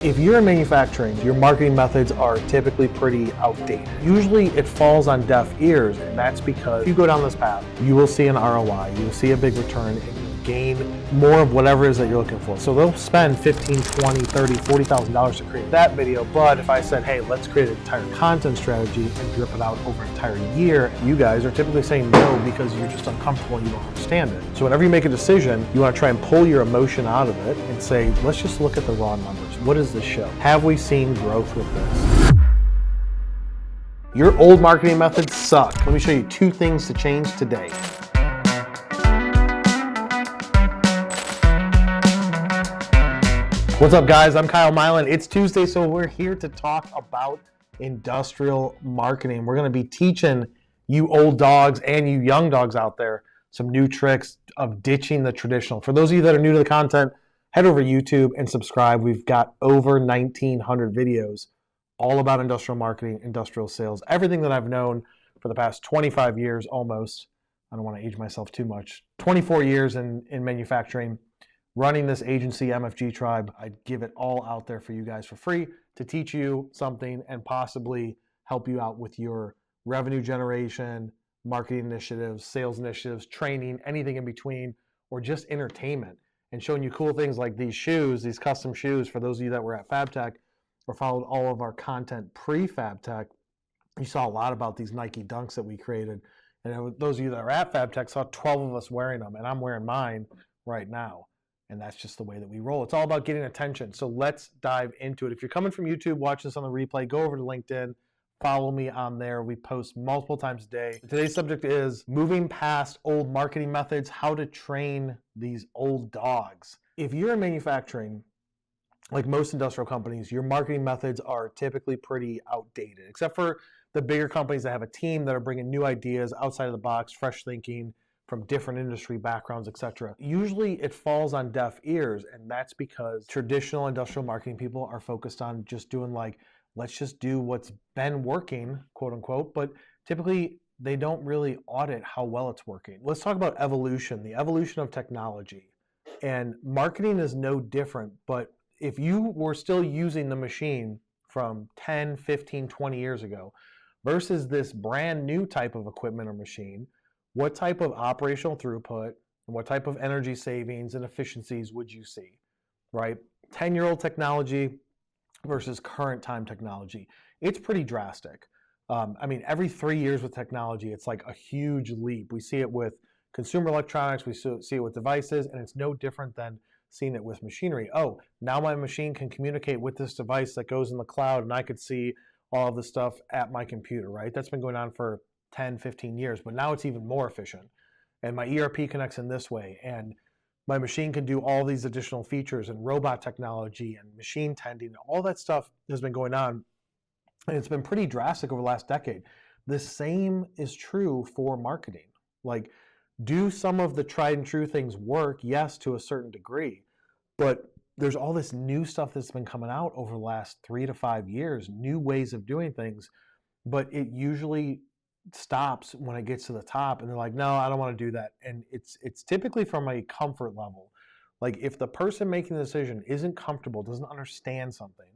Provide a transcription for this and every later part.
If you're in manufacturing, your marketing methods are typically pretty outdated. Usually it falls on deaf ears, and that's because if you go down this path, you will see an ROI, you will see a big return, and you'll gain more of whatever it is that you're looking for. So they'll spend $15, $20, $30, $40,000 to create that video, but if I said, hey, let's create an entire content strategy and drip it out over an entire year, you guys are typically saying no because you're just uncomfortable and you don't understand it. So whenever you make a decision, you want to try and pull your emotion out of it and say, let's just look at the raw numbers. What does this show? Have we seen growth with this? Your old marketing methods suck. Let me show you 2 things to change today. What's up, guys? I'm Milan. It's Tuesday, so we're here to talk about industrial marketing. We're going to be teaching you old dogs and you young dogs out there some new tricks of ditching the traditional. For those of you that are new to the content, head over to YouTube and subscribe. We've got over 1,900 videos all about industrial marketing, industrial sales, everything that I've known for the past 25 years almost. I don't want to age myself too much. 24 years in manufacturing, running this agency, MFG Tribe. I'd give it all out there for you guys for free to teach you something and possibly help you out with your revenue generation, marketing initiatives, sales initiatives, training, anything in between, or just entertainment. And showing you cool things like these shoes, these custom shoes. For those of you that were at FabTech or followed all of our content pre-FabTech, you saw a lot about these Nike Dunks that we created. And those of you that are at FabTech saw 12 of us wearing them, and I'm wearing mine right now. And that's just the way that we roll. It's all about getting attention. So let's dive into it. If you're coming from YouTube, watch this on the replay, go over to LinkedIn. Follow me on there. We post multiple times a day. Today's subject is moving past old marketing methods, how to train these old dogs. If you're in manufacturing, like most industrial companies, your marketing methods are typically pretty outdated, except for the bigger companies that have a team that are bringing new ideas outside of the box, fresh thinking from different industry backgrounds, etc. Usually it falls on deaf ears, and that's because traditional industrial marketing people are focused on just doing let's just do what's been working, quote unquote, but typically they don't really audit how well it's working. Let's talk about evolution, the evolution of technology. And marketing is no different, but if you were still using the machine from 10, 15, 20 years ago versus this brand new type of equipment or machine, what type of operational throughput and what type of energy savings and efficiencies would you see, right? 10-year-old technology versus current time technology, it's pretty drastic. Every 3 years with technology, it's like a huge leap. We see it with consumer electronics, we see it with devices, and it's no different than seeing it with machinery. Oh, now my machine can communicate with this device that goes in the cloud, and I could see all of the stuff at my computer, right? That's been going on for 10, 15 years, but now it's even more efficient. And my ERP connects in this way, and my machine can do all these additional features and robot technology and machine tending. All that stuff has been going on, and it's been pretty drastic over the last decade. The same is true for marketing. Like, do some of the tried and true things work? Yes, to a certain degree, but there's all this new stuff that's been coming out over the last 3 to 5 years, new ways of doing things, but it usually stops when it gets to the top, and they're like, no, I don't want to do that. And it's typically from a comfort level. Like, if the person making the decision isn't comfortable, doesn't understand something,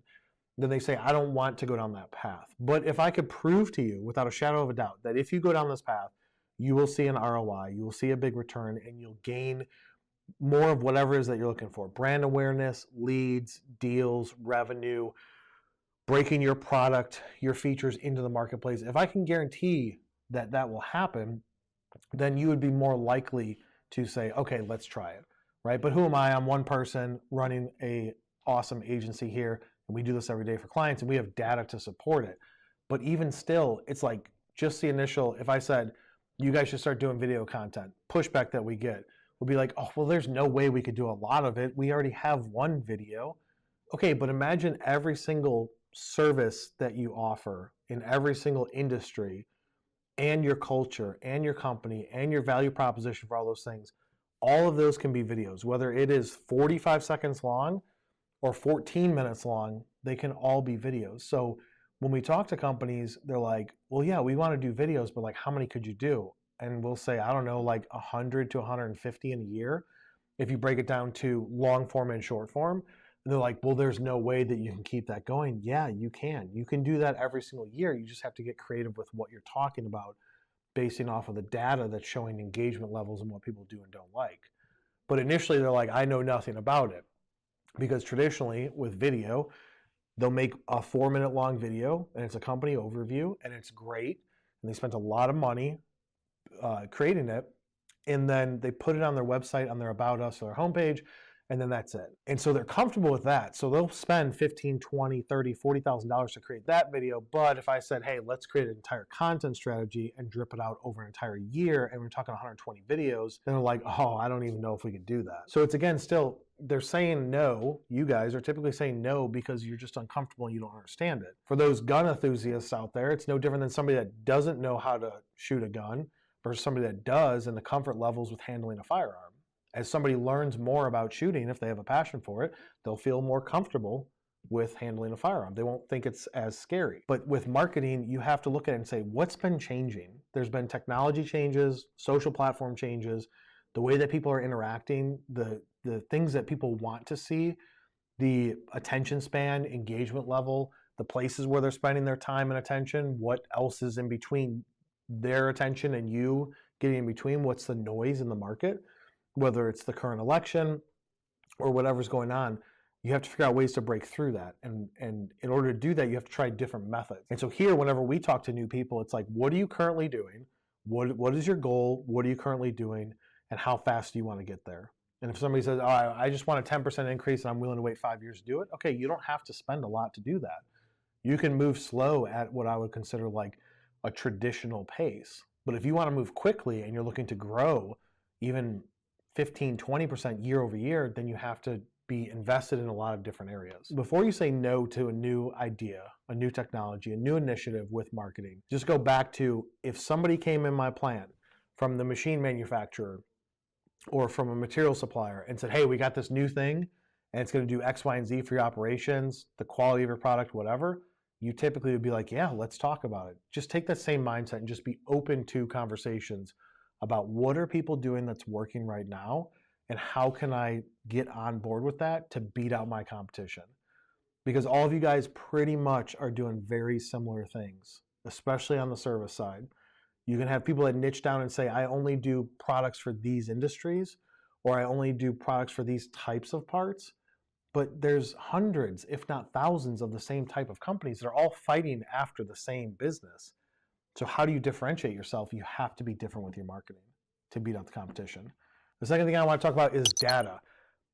then they say, I don't want to go down that path. But if I could prove to you without a shadow of a doubt that if you go down this path, you will see an ROI, you will see a big return, and you'll gain more of whatever it is that you're looking for: brand awareness, leads, deals, revenue, breaking your product, your features into the marketplace. If I can guarantee that that will happen, then you would be more likely to say, okay, let's try it, right? But who am I? I'm one person running a awesome agency here, and we do this every day for clients, and we have data to support it. But even still, it's like just the initial, if I said, you guys should start doing video content, pushback that we get would be like, oh, well, there's no way we could do a lot of it. We already have one video. Okay, but imagine every single service that you offer in every single industry, and your culture and your company and your value proposition for all those things, all of those can be videos. Whether it is 45 seconds long or 14 minutes long, they can all be videos. So when we talk to companies, they're like, well, yeah, we want to do videos, but like, how many could you do? And we'll say, I don't know, like 100 to 150 in a year if you break it down to long form and short form. And they're like, well, there's no way that you can keep that going. Yeah, you can. You can do that every single year. You just have to get creative with what you're talking about, basing off of the data that's showing engagement levels and what people do and don't like. But initially, they're like, I know nothing about it. Because traditionally, with video, they'll make a 4-minute long video, and it's a company overview, and it's great. And they spent a lot of money creating it. And then they put it on their website, on their About Us or their homepage, and then that's it. And so they're comfortable with that. So they'll spend $15, $20, $30, $40,000 to create that video. But if I said, hey, let's create an entire content strategy and drip it out over an entire year, and we're talking 120 videos, then they're like, oh, I don't even know if we could do that. So it's, again, still, they're saying no. You guys are typically saying no because you're just uncomfortable and you don't understand it. For those gun enthusiasts out there, it's no different than somebody that doesn't know how to shoot a gun versus somebody that does, and the comfort levels with handling a firearm. As somebody learns more about shooting, if they have a passion for it, they'll feel more comfortable with handling a firearm. They won't think it's as scary. But with marketing, you have to look at it and say, what's been changing? There's been technology changes, social platform changes, the way that people are interacting, the things that people want to see, the attention span, engagement level, the places where they're spending their time and attention, what else is in between their attention and you getting in between, what's the noise in the market, whether it's the current election or whatever's going on. You have to figure out ways to break through that. And in order to do that, you have to try different methods. And so here, whenever we talk to new people, it's like, what are you currently doing? What is your goal? What are you currently doing? And how fast do you want to get there? And if somebody says, oh, I just want a 10% increase and I'm willing to wait 5 years to do it, okay, you don't have to spend a lot to do that. You can move slow at what I would consider like a traditional pace. But if you want to move quickly and you're looking to grow even 15, 20% year over year, then you have to be invested in a lot of different areas. Before you say no to a new idea, a new technology, a new initiative with marketing, just go back to, if somebody came in my plant from the machine manufacturer or from a material supplier and said, hey, we got this new thing and it's going to do X, Y, and Z for your operations, the quality of your product, whatever, you typically would be like, yeah, let's talk about it. Just take that same mindset and just be open to conversations about what are people doing that's working right now and how can I get on board with that to beat out my competition. Because all of you guys pretty much are doing very similar things, especially on the service side. You can have people that niche down and say, I only do products for these industries, or I only do products for these types of parts. But there's hundreds, if not thousands, of the same type of companies that are all fighting after the same business. So how do you differentiate yourself? You have to be different with your marketing to beat out the competition. The second thing I want to talk about is data.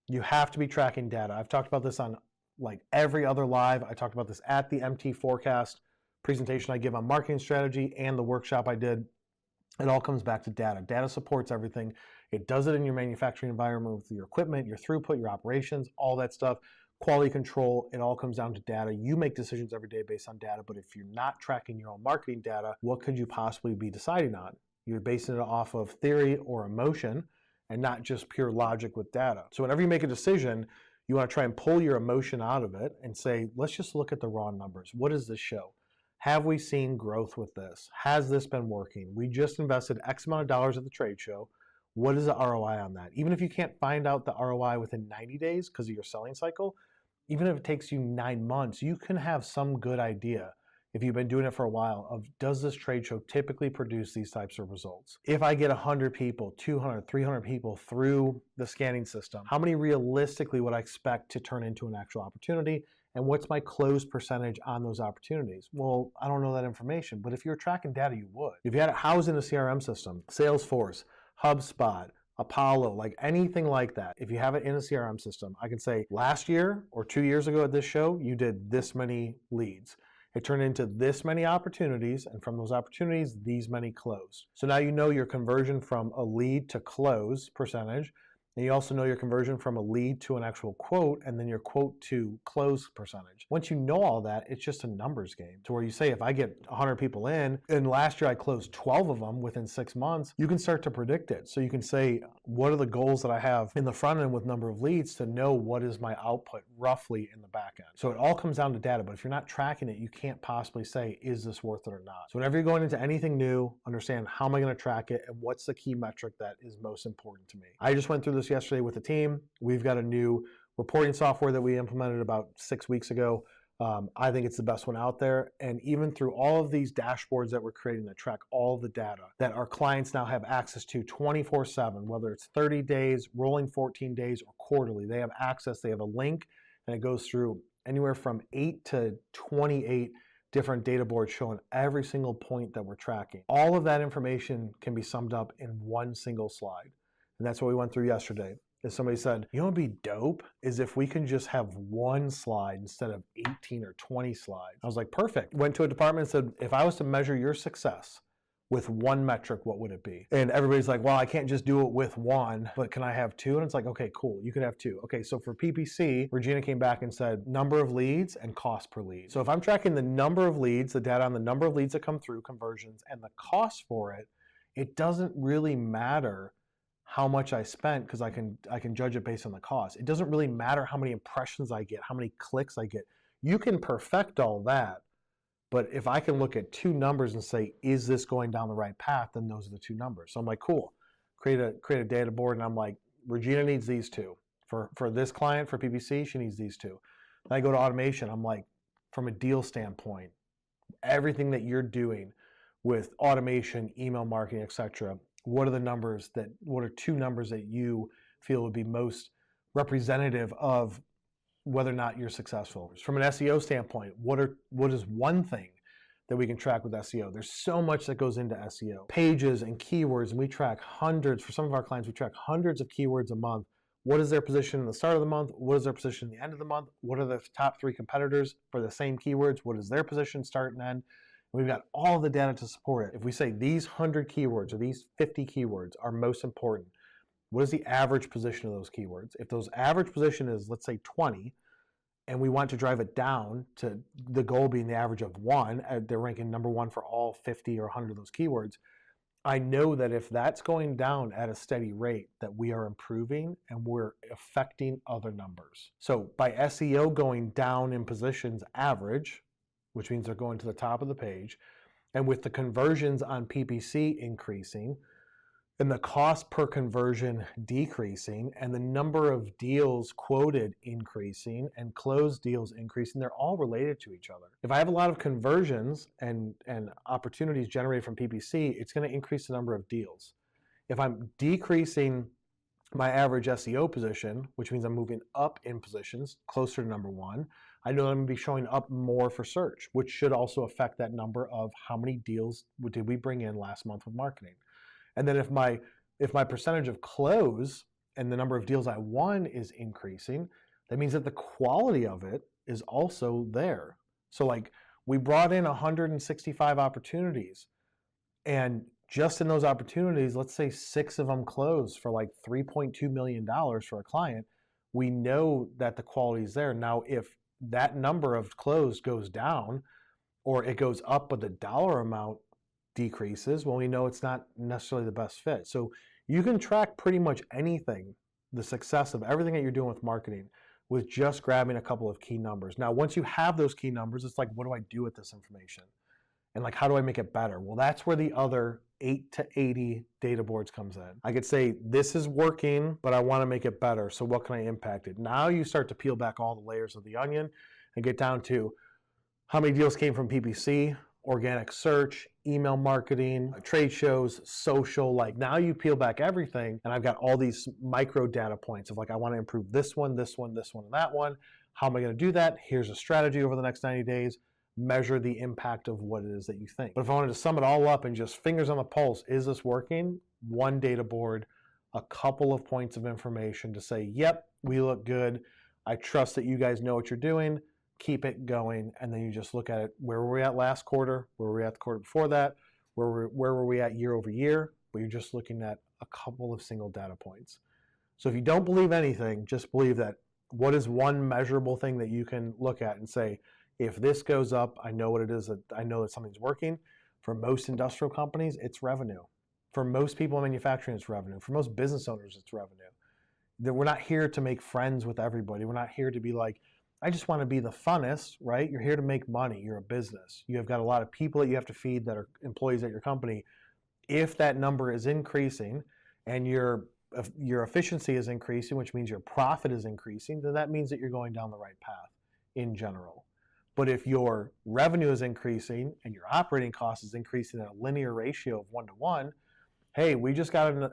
You have to be tracking data. I've talked about this on like every other live. I talked about this at the MT Forecast presentation I give on marketing strategy and the workshop I did. It all comes back to data. Data supports everything. It does it in your manufacturing environment with your equipment, your throughput, your operations, all that stuff. Quality control, it all comes down to data. You make decisions every day based on data, but if you're not tracking your own marketing data, what could you possibly be deciding on? You're basing it off of theory or emotion and not just pure logic with data. So whenever you make a decision, you want to try and pull your emotion out of it and say, let's just look at the raw numbers. What does this show? Have we seen growth with this? Has this been working? We just invested X amount of dollars at the trade show. What is the ROI on that? Even if you can't find out the ROI within 90 days because of your selling cycle, even if it takes you 9 months, you can have some good idea, if you've been doing it for a while, of does this trade show typically produce these types of results? If I get 100 people, 200, 300 people through the scanning system, how many realistically would I expect to turn into an actual opportunity? And what's my close percentage on those opportunities? Well, I don't know that information, but if you're tracking data, you would. If you had it housed in a CRM system, Salesforce, HubSpot, Apollo, like anything like that, if you have it in a CRM system, I can say last year or 2 years ago at this show, you did this many leads. It turned into this many opportunities, and from those opportunities, these many closed. So now you know your conversion from a lead to close percentage, and you also know your conversion from a lead to an actual quote, and then your quote to close percentage. Once you know all that, it's just a numbers game to where you say, if I get 100 people in, and last year I closed 12 of them within 6 months, you can start to predict it. So you can say, what are the goals that I have in the front end with number of leads to know what is my output roughly in the back end. So it all comes down to data, but if you're not tracking it, you can't possibly say, is this worth it or not? So whenever you're going into anything new, understand how am I going to track it and what's the key metric that is most important to me. I just went through this yesterday with the team. We're reporting software that we implemented about 6 weeks ago. I think it's the best one out there. And even through all of these dashboards that we're creating that track all the data that our clients now have access to 24/7, whether it's 30 days, rolling 14 days, or quarterly, they have access. They have a link, and it goes through anywhere from 8 to 28 different data boards showing every single point that we're tracking. All of that information can be summed up in one single slide. And that's what we went through yesterday. As somebody said, you know what would be dope is if we can just have one slide instead of 18 or 20 slides. I was like, perfect. Went to a department and said, if I was to measure your success with one metric, what would it be? And everybody's like, well, I can't just do it with one, but can I have two? And it's like, okay, cool, you could have two. Okay, so for PPC, Regina came back and said number of leads and cost per lead. So if I'm tracking the number of leads, the data on the number of leads that come through, conversions, and the cost for it, it doesn't really matter how much I spent because I can judge it based on the cost. It doesn't really matter how many impressions I get, how many clicks I get. You can perfect all that, but if I can look at two numbers and say, is this going down the right path, then those are the two numbers. So I'm like, cool, create a data board, and I'm like, Regina needs these two. For this client, for PPC, she needs these two. Then I go to automation, I'm like, from a deal standpoint, everything that you're doing with automation, email marketing, etc., what are two numbers that you feel would be most representative of whether or not you're successful? From an SEO standpoint, what is one thing that we can track with SEO? There's so much that goes into SEO. Pages and keywords, and we track hundreds. For some of our clients, we track hundreds of keywords a month. What is their position in the start of the month? What is their position in the end of the month? What are the top 3 competitors for the same keywords? What is their position start and end? We've got all the data to support it. If we say these 100 keywords or these 50 keywords are most important, what is the average position of those keywords? If those average position is, let's say, 20, and we want to drive it down to the goal being the average of 1, they're ranking number 1 for all 50 or 100 of those keywords, I know that if that's going down at a steady rate, that we are improving and we're affecting other numbers. So by SEO going down in positions average, which means they're going to the top of the page, and with the conversions on PPC increasing, and the cost per conversion decreasing, and the number of deals quoted increasing, and closed deals increasing, they're all related to each other. If I have a lot of conversions and opportunities generated from PPC, it's going to increase the number of deals. If I'm decreasing my average SEO position, which means I'm moving up in positions closer to number 1, I know I'm going to be showing up more for search, which should also affect that number of how many deals did we bring in last month with marketing. And then if my percentage of close and the number of deals I won is increasing, that means that the quality of it is also there. So like we brought in 165 opportunities, and just in those opportunities, let's say 6 of them closed for like $3.2 million for a client, we know that the quality is there. Now, if that number of closed goes down or it goes up but the dollar amount decreases, well, we know it's not necessarily the best fit. So you can track pretty much anything, the success of everything that you're doing with marketing, with just grabbing a couple of key numbers. Now, once you have those key numbers, it's like, what do I do with this information? And like, how do I make it better? Well, that's where the other 8 to 80 data boards comes in. I could say, this is working, but I want to make it better. So what can I impact it? Now you start to peel back all the layers of the onion and get down to how many deals came from PPC, organic search, email marketing, trade shows, social. Like now you peel back everything, and I've got all these micro data points of like, I want to improve this one, this one, this one, and that one. How am I going to do that? Here's a strategy over the next 90 days. Measure the impact of what it is that you think. But if I wanted to sum it all up and just fingers on the pulse, is this working? One data board, a couple of points of information to say, yep, we look good. I trust that you guys know what you're doing. Keep it going. And then you just look at it. Where were we at last quarter? Where were we at the quarter before that? Where were we at year over year? But you're just looking at a couple of single data points. So if you don't believe anything, just believe that what is one measurable thing that you can look at and say, if this goes up, I know what it is, that I know that something's working. For most industrial companies, it's revenue. For most people in manufacturing, it's revenue. For most business owners, it's revenue. We're not here to make friends with everybody. We're not here to be like, I just want to be the funnest, right? You're here to make money. You're a business. You have got a lot of people that you have to feed that are employees at your company. If that number is increasing and you're if your efficiency is increasing, which means your profit is increasing, then that means that you're going down the right path in general. But if your revenue is increasing and your operating cost is increasing at a linear ratio of 1-to-1, hey, we just got a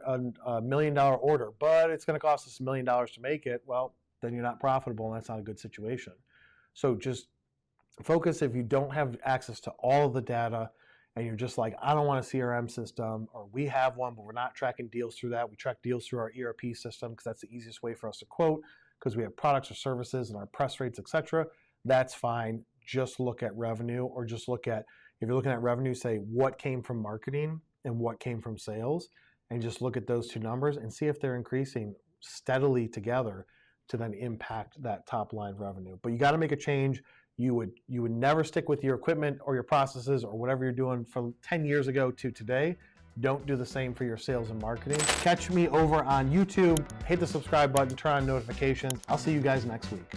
$1 million order, but it's going to cost us $1 million to make it. Well, then you're not profitable, and that's not a good situation. So just focus. If you don't have access to all of the data and you're just like, I don't want a CRM system, or we have one, but we're not tracking deals through that. We track deals through our ERP system because that's the easiest way for us to quote, because we have products or services and our press rates, etc. That's fine. Just look at revenue, or just look at, if you're looking at revenue, say what came from marketing and what came from sales, and just look at those two numbers and see if they're increasing steadily together to then impact that top line revenue. But you got to make a change. You would never stick with your equipment or your processes or whatever you're doing from 10 years ago to today. Don't do the same for your sales and marketing. Catch me over on YouTube. Hit the subscribe button, turn on notifications. I'll see you guys next week.